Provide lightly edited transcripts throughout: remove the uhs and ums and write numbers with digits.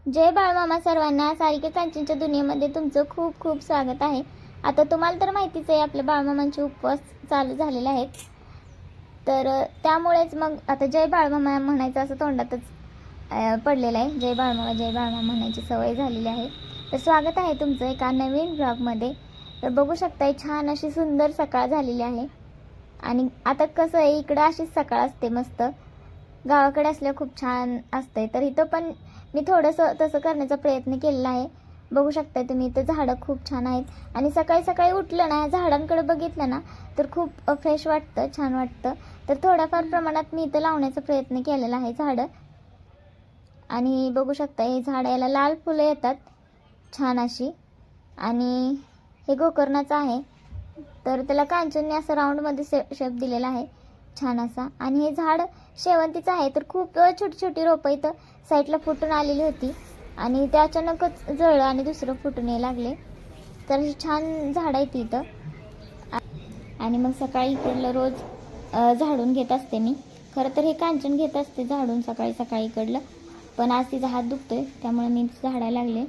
जय बाळमामा सर्वांना. सारिका कांचनच्या दुनियेमध्ये तुमचं खूप खूप स्वागत आहे. आता तुम्हाला तर माहितीच आहे आपल्या बाळमामांचे उपवास चालू झालेले आहेत, तर त्यामुळेच मग आता जय बाळमामा म्हणायचं असं तोंडातच पडलेलं आहे. जय बाळमामा म्हणायची सवय झालेली आहे. तर स्वागत आहे तुमचं एका नवीन ब्लॉगमध्ये. तर बघू शकताय छान अशी सुंदर सकाळ झालेली आहे. आणि आता कसं आहे, इकडं अशीच सकाळ असते मस्त. गावाकडे असल्या खूप छान असते, तर इथं पण मी थोडंसं तसं करण्याचा प्रयत्न केलेला आहे. बघू शकता तुम्ही, इथं झाडं खूप छान आहेत. आणि सकाळी सकाळी उठलं ना, झाडांकडे बघितलं ना, तर खूप फ्रेश वाटतं, छान वाटतं. तर थोड्याफार प्रमाणात मी इथं लावण्याचा प्रयत्न केलेला आहे झाडं. आणि बघू शकता हे झाड, याला लाल फुलं येतात छान अशी. आणि हे गोकर्णाचं आहे, तर त्याला कांचनने असं राऊंडमध्ये शेप दिलेला आहे छान असा. आणि हे झाड शेवंतीचं आहे, तर खूप छोटी छोटी रोपं इथं साईडला फुटून आलेली होती आणि ते अचानकच जळलं आणि दुसरं फुटून यायला लागले. तर छान झाड आहे ती इथं. आणि मग सकाळी इकडलं रोज झाडून घेत असते मी. खरं तर हे कांचन घेत असते झाडून सकाळी सकाळी इकडलं, पण आज तिचा हात दुखतोय त्यामुळे मी झाडायला लागले.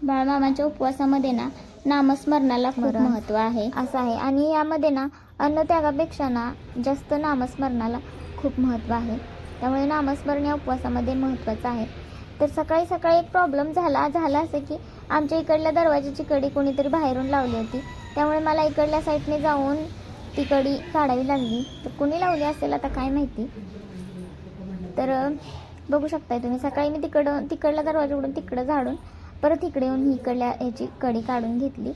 बाळमामाच्या उपवासामध्ये ना नामस्मरणाला खूप महत्त्व आहे असं आहे. आणि यामध्ये ना अन्नत्यागापेक्षा ना जास्त नामस्मरणाला खूप महत्त्व आहे. त्यामुळे नामस्मरण या उपवासामध्ये महत्त्वाचं आहे. तर सकाळी सकाळी एक प्रॉब्लेम झाला असं की आमच्या इकडल्या दरवाजाची कडी कोणीतरी बाहेरून लावली होती, त्यामुळे मला इकडल्या साईडने जाऊन ती कडी काढावी लागली. तर कोणी लावली असेल आता काय माहिती. तर बघू शकताय तुम्ही, सकाळी मी तिकडला दरवाजा उघडून तिकडं झाडून परत इकडे येऊन ही इकडल्या ह्याची कडी काढून घेतली.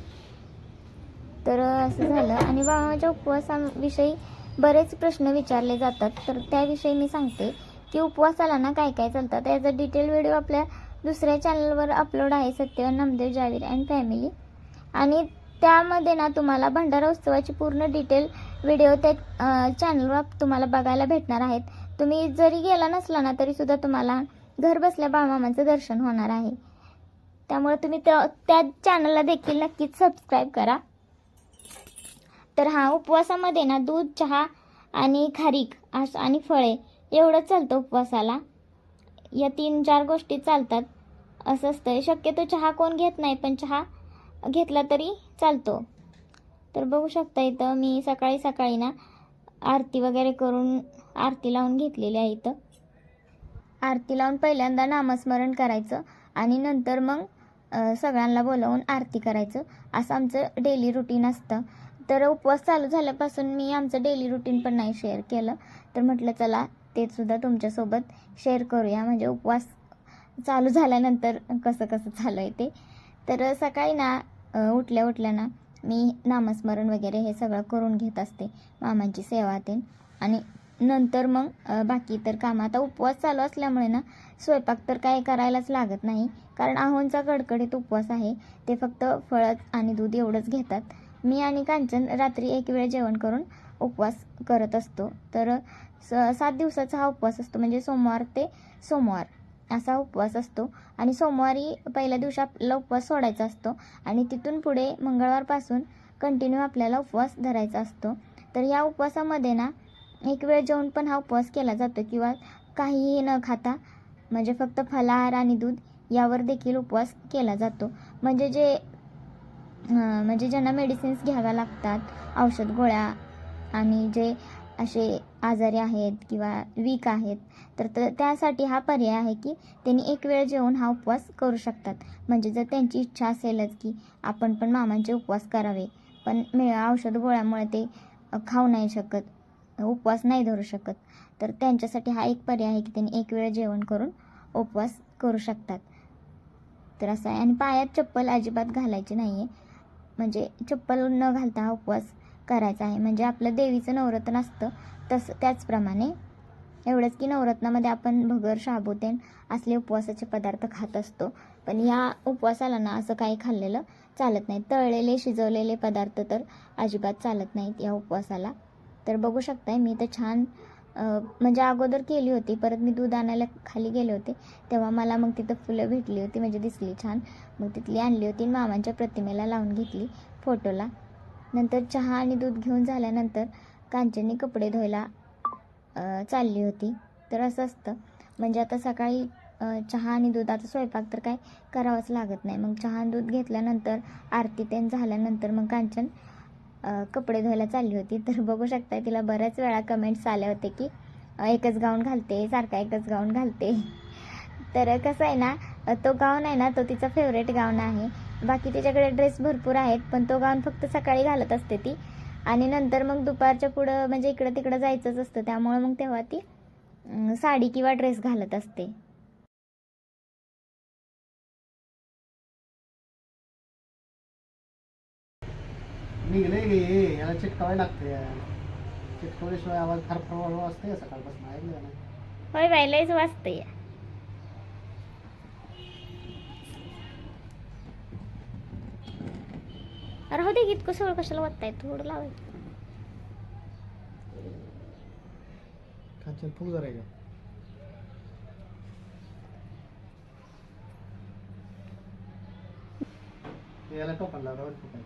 तर असं झालं. आणि बाळमामाच्या उपवासाविषयी बरेच प्रश्न विचारले जातात, तर त्याविषयी मी सांगते की उपवासाला ना काय काय चालतात. याचा डिटेल व्हिडिओ आपल्या दुसऱ्या चॅनलवर अपलोड आहे, सत्यवान नामदेव जावीर अँड फॅमिली. आणि त्यामध्ये ना तुम्हाला भंडारा उत्सवाची पूर्ण डिटेल व्हिडिओ त्या चॅनलवर तुम्हाला बघायला भेटणार आहेत. तुम्ही जरी गेला नसला ना तरी सुद्धा तुम्हाला घर बसल्या बाळमामांचं दर्शन होणार आहे. त्यामुळे तुम्ही त्या चॅनलला देखील नक्कीच सबस्क्राईब करा. तर हा उपवासामध्ये ना दूध, चहा आणि खारीक आणि फळे एवढंच चालतं उपवासाला. या 3-4 गोष्टी चालतात असं असतं. शक्यतो चहा कोण घेत नाही, पण चहा घेतला तरी चालतो. तर बघू शकता इथं मी सकाळी सकाळी ना आरती वगैरे करून आरती लावून घेतलेली आहे. इथं आरती लावून पहिल्यांदा नामस्मरण करायचं आणि नंतर मग सगळ्यांना बोलावून आरती करायचं, असं आमचं डेली रुटीन असतं. तर उपवास चालू झाल्यापासून मी आमचं डेली रुटीन पण नाही शेअर केलं, तर म्हटलं चला ते सुद्धा तुमच्यासोबत शेअर करूया, म्हणजे उपवास चालू झाल्यानंतर कसं कसं चालू आहे ते. तर सकाळी ना उठल्या ना मी नामस्मरण वगैरे हे सगळं करून घेत असते, मामांची सेवा ते. आणि नंतर मग बाकी तर कामं. आता उपवास चालू असल्यामुळे ना स्वयंपाक तर काय करायलाच लागत नाही, कारण आहोंचा कडकडीत उपवास आहे. ते फक्त फळं आणि दूध एवढंच घेतात. मी आणि कांचन रात्री एक वेळ जेवण करून उपवास करत असतो. तर 7 दिवसाचा हा उपवास असतो, म्हणजे सोमवार ते सोमवार असा उपवास असतो. आणि सोमवारी पहिल्या दिवशी आपल्याला उपवास सोडायचा असतो आणि तिथून पुढे मंगळवारपासून कंटिन्यू आपल्याला उपवास धरायचा असतो. तर या उपवासामध्ये ना एक वेळ जेवण पण हा उपवास केला जातो, किंवा काहीही न खाता म्हणजे फक्त फलाहार आणि दूध यावर देखील उपवास केला जातो. म्हणजे ज्यांना मेडिसिन्स घ्याव्या लागतात, औषध गोळ्या, आणि जे असे आजारी आहेत किंवा वीक आहेत, तर त्यासाठी हा पर्याय आहे की त्यांनी एक वेळ जेवून हा उपवास करू शकतात. म्हणजे जर त्यांची इच्छा असेलच की आपण पण मामांचे उपवास करावे, पण औषध गोळ्यामुळे ते खाऊ नाही शकत, उपवास नाही धरू शकत, तर त्यांच्यासाठी हा एक पर्याय आहे की त्यांनी एक वेळ जेवण करून उपवास करू शकतात. तर असं आहे. आणि पायात चप्पल अजिबात घालायची नाही आहे, म्हणजे चप्पल न घालता हा उपवास करायचा आहे. म्हणजे आपलं देवीचं नवरत्न असतं त्याचप्रमाणे. एवढंच की नवरत्नामध्ये आपण भगर, शाबुतेन असले उपवासाचे पदार्थ खात असतो, पण या उपवासाला ना असं काही खाल्लेलं चालत नाही. तळलेले शिजवलेले पदार्थ तर अजिबात चालत नाहीत या उपवासाला. तर बघू शकताय मी तर छान म्हणजे अगोदर केली होती, परत मी दूध आणायला खाली गेले होते तेव्हा मला मग तिथं फुलं भेटली होती, म्हणजे दिसली छान, मग तिथली आणली होती, मामांच्या प्रतिमेला लावून घेतली फोटोला. नंतर चहा आणि दूध घेऊन झाल्यानंतर कांचननी कपडे धुवायला चालली होती. तर असं असतं. म्हणजे आता सकाळी चहा आणि दूध, आता स्वयंपाक तर काय करावंच लागत नाही. मग चहा आणि दूध घेतल्यानंतर आरती ते झाल्यानंतर मग कांचन कपडे धुवायला चालली होती. तर बघू शकताय तिला बऱ्याच वेळा कमेंट्स आले होते की एकच गाऊन घालते, सारखा एकच गाऊन घालते. तर कसं आहे ना, तो गाऊन आहे ना, तो तिचा फेवरेट गाऊन आहे. बाकी तिच्याकडे ड्रेस भरपूर आहेत, पण तो गाऊन फक्त सकाळी घालत असते ती. आणि नंतर मग दुपारच्या पुढं म्हणजे इकडं तिकडं जायचंच असतं, त्यामुळे मग तेव्हा ती साडी किंवा ड्रेस घालत असते. निघले गे याला चिटकावाय लागते. चिटकवल्याशिवाय आवाज फार प्रभाव वाजते सकाळपासून ऐकलं ना. होय बाई, लयच वाजते. राहू दे, इतकं सगळं कशाला वाटताय, थोडं लावायचं. कांचन फुग जरा का याला टोपण लावलं फुकाय.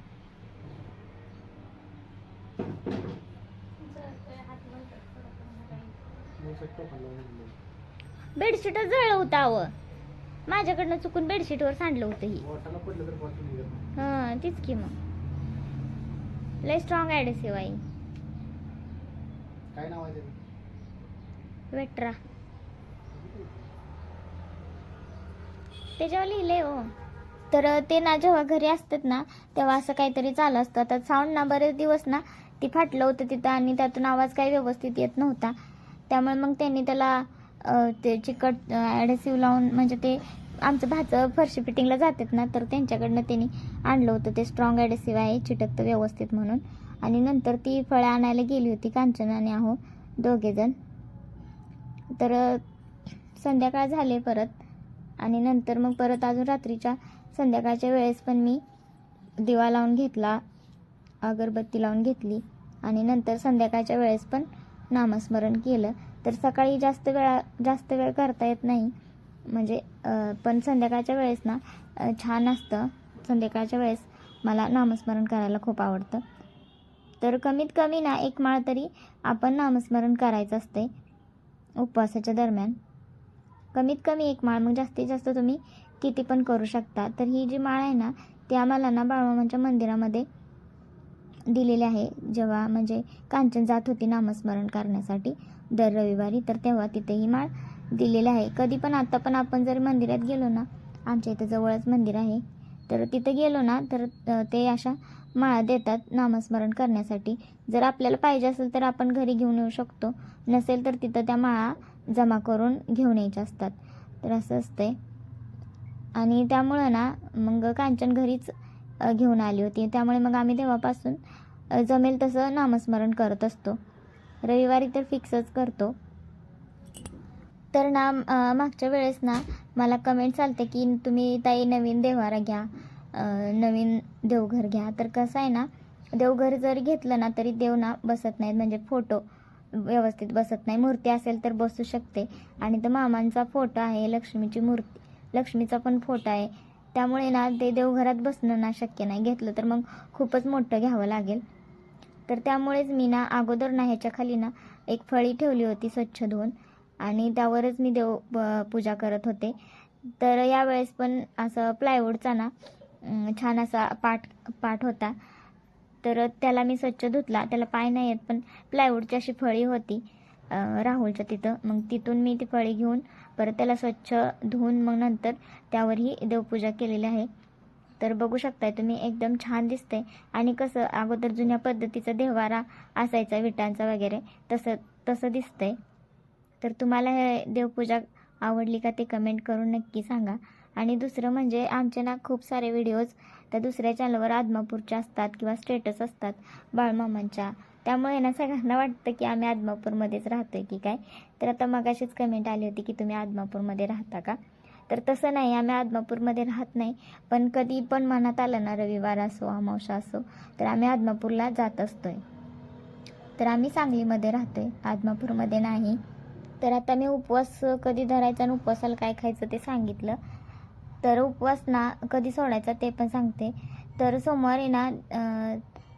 बेडशीटच जळलं होतं अव, माझ्याकडनं चुकून बेडशीटवर सांडलं होतं ही. बोटाला पडलं तर बॉटल निघत. हां तीच की, मग लय स्ट्रॉंग ॲडेसिव्ह आहे. काय नाव आहे त्याचं? वेट्रा, त्याच्यावर लिहिलंय हो. तर ते ना जेव्हा घरी असतात ना तेव्हा असं काहीतरी चालू असतं. तर साऊंड ना बरेच दिवस ना ती फाटलं होतं तिथं आणि त्यातून आवाज काही व्यवस्थित येत नव्हता. त्यामुळे मग त्यांनी त्याला ते चिकट ॲडेसिव्ह लावून, म्हणजे ते आमचं भाचं फरशी फिटिंगला जातात ना, तर त्यांच्याकडनं त्यांनी आणलं होतं. ते स्ट्रॉंग ॲडेसिव्ह आहे, चिटकतं व्यवस्थित म्हणून. आणि नंतर ती फळं आणायला गेली होती कांचन आणि आहो दोघेजण. तर संध्याकाळ झाले परत, आणि नंतर मग परत अजून रात्रीच्या संध्याकाळच्या वेळेस पण मी दिवा लावून घेतला, अगरबत्ती लावून घेतली, आणि नंतर संध्याकाळच्या वेळेस पण नामस्मरण केलं. तर सकाळी जास्त वेळ करता येत नाही, म्हणजे पण संध्याकाळच्या वेळेस ना छान असतं. संध्याकाळच्या वेळेस मला नामस्मरण करायला खूप आवडतं. तर कमीत कमी ना 1 माळ तरी आपण नामस्मरण करायचं असते उपवासाच्या दरम्यान. कमीत कमी 1 माळ, मग जास्तीत जास्त तुम्ही किती पण करू शकता. तर ही जी माळ आहे ना ती आम्हाला ना बाळूमामांच्या मंदिरामध्ये दिलेली आहे. जेव्हा म्हणजे कांचन जात होती नामस्मरण करण्यासाठी दर रविवारी, तर तेव्हा तिथे ही माळ दिलेली आहे. कधी पण आता पण आपण जर मंदिरात गेलो ना, आमच्या इथं जवळच मंदिर आहे, तर तिथे गेलो ना तर ते अशा माळा देतात नामस्मरण करण्यासाठी. जर आपल्याला पाहिजे असेल तर आपण घरी घेऊन येऊ शकतो, नसेल तर तिथं त्या माळा जमा करून घेऊन यायच्या असतात. तर असं असतंय. आणि त्यामुळं ना मग कांचन घरीच घेऊन आली होती, त्यामुळे मग आम्ही तेव्हापासून जमेल तसं नामस्मरण करत असतो. रविवारी तर फिक्सच करतो. तर ना मागच्या वेळेस ना मला कमेंट्स आलते की तुम्ही ताई नवीन देव्हारा घ्या, नवीन देवघर घ्या. तर कसं आहे ना, देवघर जरी घेतलं ना तरी देव ना बसत नाहीत, म्हणजे फोटो व्यवस्थित बसत नाही. मूर्ती असेल तर बसू शकते, आणि तर मामांचा फोटो आहे, लक्ष्मीची मूर्ती, लक्ष्मीचा पण फोटो आहे, त्यामुळे ना ते देवघरात बसणं ना शक्य नाही. घेतलं तर मग खूपच मोठं घ्यावं लागेल. तर त्यामुळेच मी ना अगोदर ना ह्याच्या खाली ना एक फळी ठेवली होती स्वच्छ धुवून, आणि त्यावरच मी देव पूजा करत होते. तर यावेळेस पण असं प्लायवूडचा ना छान असा पाट होता, तर त्याला मी स्वच्छ धुतला. त्याला पाय नाही येत, पण प्लायवूडची अशी फळी होती राहुलच्या तिथं. मग तिथून मी ती फळी घेऊन परत त्याला स्वच्छ धुवून मग नंतर त्यावरही देवपूजा केलेली आहे. तर बघू शकताय तुम्ही, एकदम छान दिसतंय. आणि कसं अगोदर जुन्या पद्धतीचा देव्हारा असायचा विटांचा वगैरे, तसं दिसतंय. तर तुम्हाला हे देवपूजा आवडली का ते कमेंट करून नक्की सांगा. आणि दुसरं म्हणजे आमचे ना खूप सारे व्हिडिओज त्या दुसऱ्या चॅनलवर आदमापूरच्या असतात किंवा स्टेटस असतात बाळमामांच्या, त्यामुळे ना सगळ्यांना वाटतं की आम्ही आदमापूरमध्येच राहतोय की काय. तर आता मगाशीच कमेंट आली होती की तुम्ही आदमापूरमध्ये राहता का. तर तसं नाही, आम्ही आदमापूरमध्ये राहत नाही, पण कधी पण मनात आलं ना, रविवार असो अमावस्या असो, तर आम्ही आदमापूरला जात असतोय. तर आम्ही सांगलीमध्ये राहतोय, आदमापूरमध्ये नाही. तर आता मी उपवास कधी धरायचा आणि उपवासाला काय खायचं ते सांगितलं. तर उपवास ना कधी सोडायचा ते पण सांगते. तर सोमवारी ना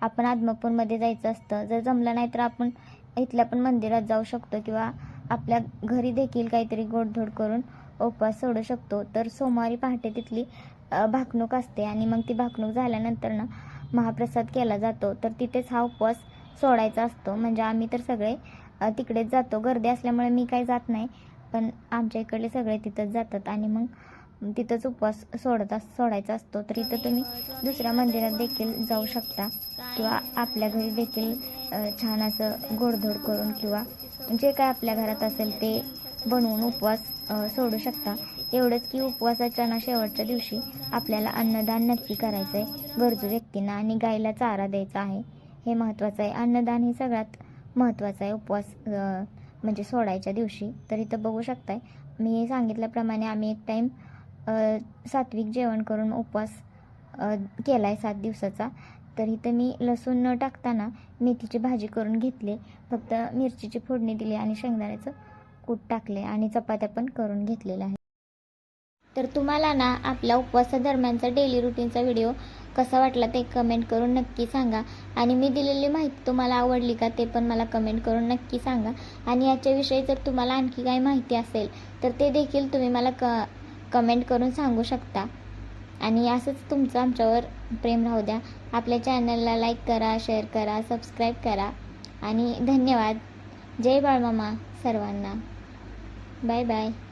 आपण आदमापूरमध्ये जायचं असतं. जर जमलं नाही तर आपण इथल्या पण मंदिरात जाऊ शकतो, किंवा आपल्या घरी देखील काहीतरी गोडधोड करून उपवास सोडू शकतो. तर सोमवारी पहाटे तिथली भाकणूक असते आणि मग ती भाकणूक झाल्यानंतर ना महाप्रसाद केला जातो. तर तिथेच हा उपवास सोडायचा असतो. म्हणजे आम्ही तर सगळे तिकडेच जातो. गर्दी असल्यामुळे मी काही जात नाही, पण आमच्या इकडले सगळे तिथंच जातात आणि मग तिथंच उपवास सोडायचा असतो. तर इथं तुम्ही दुसऱ्या मंदिरात देखील जाऊ शकता किंवा आपल्या घरी देखील छान असं गोडधोड करून किंवा जे काय आपल्या घरात असेल ते बनवून उपवास सोडू शकता. एवढंच की उपवासाच्या ना शेवटच्या दिवशी आपल्याला अन्नदान नक्की करायचं आहे गरजू व्यक्तींना आणि गाईला चारा द्यायचा आहे. हे महत्त्वाचं आहे. अन्नदान हे सगळ्यात महत्त्वाचं आहे उपवास म्हणजे सोडायच्या दिवशी. तर इथं बघू शकताय मी सांगितल्याप्रमाणे आम्ही एक टाईम सात्विक जेवण करून उपवास केला आहे 7 दिवसाचा. तर इथं मी लसूण न टाकताना मेथीची भाजी करून घेतली, फक्त मिरचीची फोडणी दिली आणि शेंगदाण्याचं कूट टाकले आणि चपात्या पण करून घेतलेल्या आहे. तर तुम्हाला ना आपल्या उपवासादरम्यानचा डेली रुटीनचा व्हिडिओ कसा वाटला ते कमेंट करून नक्की सांगा आणि मी दिलेली माहिती तुम्हाला आवडली का ते पण मला कमेंट करून नक्की सांगा. आणि याच्याविषयी जर तुम्हाला आणखी काही माहिती असेल तर ते देखील तुम्ही मला कमेंट करून सांगू शकता. आणि असंच तुमचं आमच्यावर प्रेम राहू द्या. आपल्या चॅनलला लाईक करा, शेअर करा, सबस्क्राईब करा आणि धन्यवाद. जय बाळमामा सर्वांना. Bye bye.